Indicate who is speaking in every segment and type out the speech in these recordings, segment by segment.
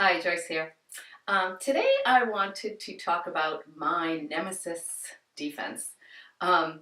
Speaker 1: Hi, Joyce here. Today I wanted to talk about my Nemesis Defense. Um,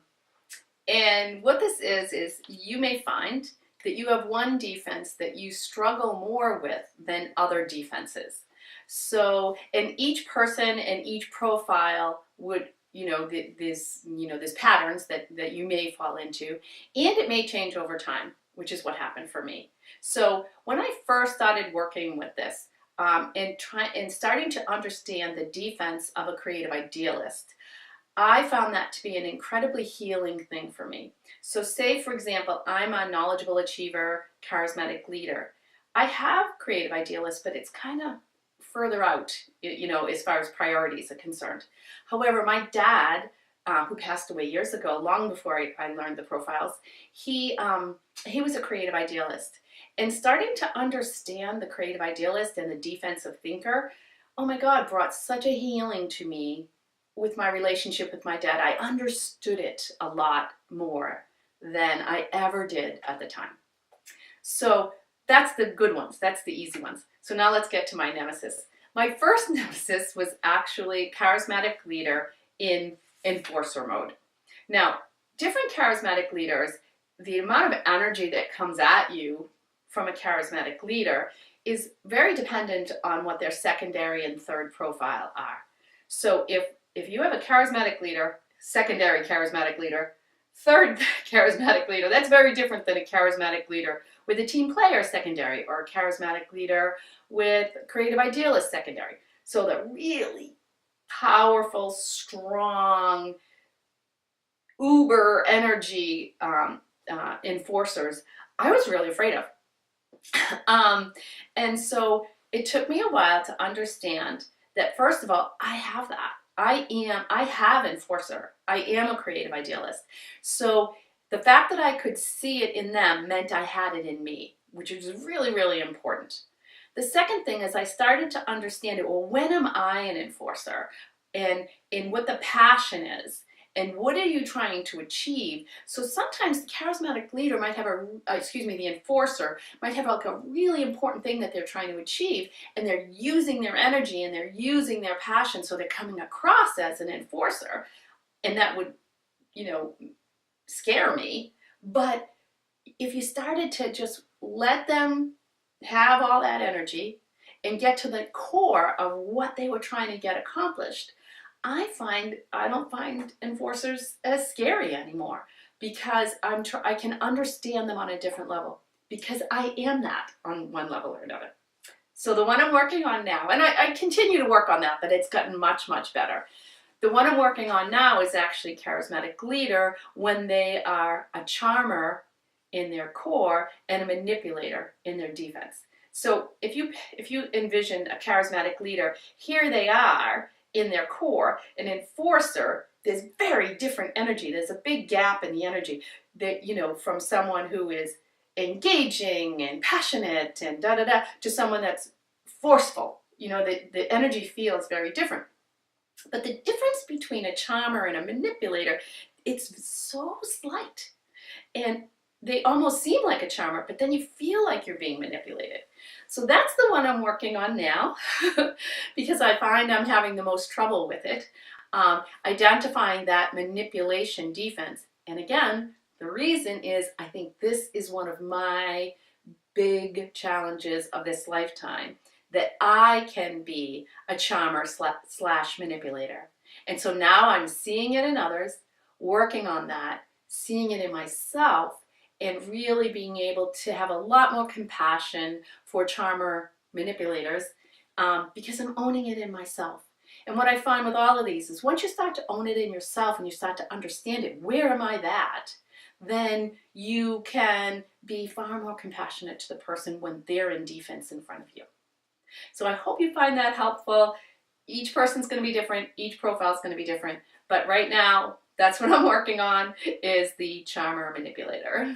Speaker 1: and what this is you may find that you have one defense that you struggle more with than other defenses. So, and each person and each profile would, there's patterns that you may fall into, and it may change over time, which is what happened for me. So when I first started working with this, and starting to understand the defense of a creative idealist, I found that to be an incredibly healing thing for me. So say, for example, I'm a knowledgeable achiever, charismatic leader. I have creative idealists, but it's kind of further out, as far as priorities are concerned. However, my dad, who passed away years ago, long before I learned the profiles, he was a creative idealist. And starting to understand the creative idealist and the defensive thinker, oh my God, brought such a healing to me with my relationship with my dad. I understood it a lot more than I ever did at the time. So that's the good ones. That's the easy ones. So now let's get to my nemesis. My first nemesis was actually charismatic leader in enforcer mode. Now, different charismatic leaders, the amount of energy that comes at you from a charismatic leader is very dependent on what their secondary and third profile are. So if you have a charismatic leader, secondary charismatic leader, third charismatic leader, that's very different than a charismatic leader with a team player secondary, or a charismatic leader with creative idealist secondary. So the really powerful, strong, uber energy enforcers, I was really afraid of. And so it took me a while to understand that, first of all, I have that. I have enforcer. I am a creative idealist. So the fact that I could see it in them meant I had it in me, which is really, really important. The second thing is I started to understand it. Well, when am I an enforcer? And what the passion is. And what are you trying to achieve? So sometimes the charismatic leader might have the enforcer might have like a really important thing that they're trying to achieve, and they're using their energy and they're using their passion, so they're coming across as an enforcer. And that would, scare me. But if you started to just let them have all that energy and get to the core of what they were trying to get accomplished, I don't find enforcers as scary anymore, because I can understand them on a different level, because I am that on one level or another. So the one I'm working on now, and I continue to work on that, but it's gotten much, much better. The one I'm working on now is actually charismatic leader when they are a charmer in their core and a manipulator in their defense. So if you envision a charismatic leader, here they are in their core. An enforcer, there's very different energy. There's a big gap in the energy that, from someone who is engaging and passionate and to someone that's forceful. The energy feels very different. But the difference between a charmer and a manipulator, it's so slight. And they almost seem like a charmer, but then you feel like you're being manipulated. So that's the one I'm working on now, because I find I'm having the most trouble with it, identifying that manipulation defense. And again, the reason is I think this is one of my big challenges of this lifetime, that I can be a charmer slash manipulator. And so now I'm seeing it in others, working on that, seeing it in myself, and really being able to have a lot more compassion for charmer manipulators, because I'm owning it in myself. And what I find with all of these is once you start to own it in yourself and you start to understand it, where am I that? Then you can be far more compassionate to the person when they're in defense in front of you. So I hope you find that helpful. Each person's going to be different. Each profile is going to be different. But right now, that's what I'm working on, is the charmer manipulator.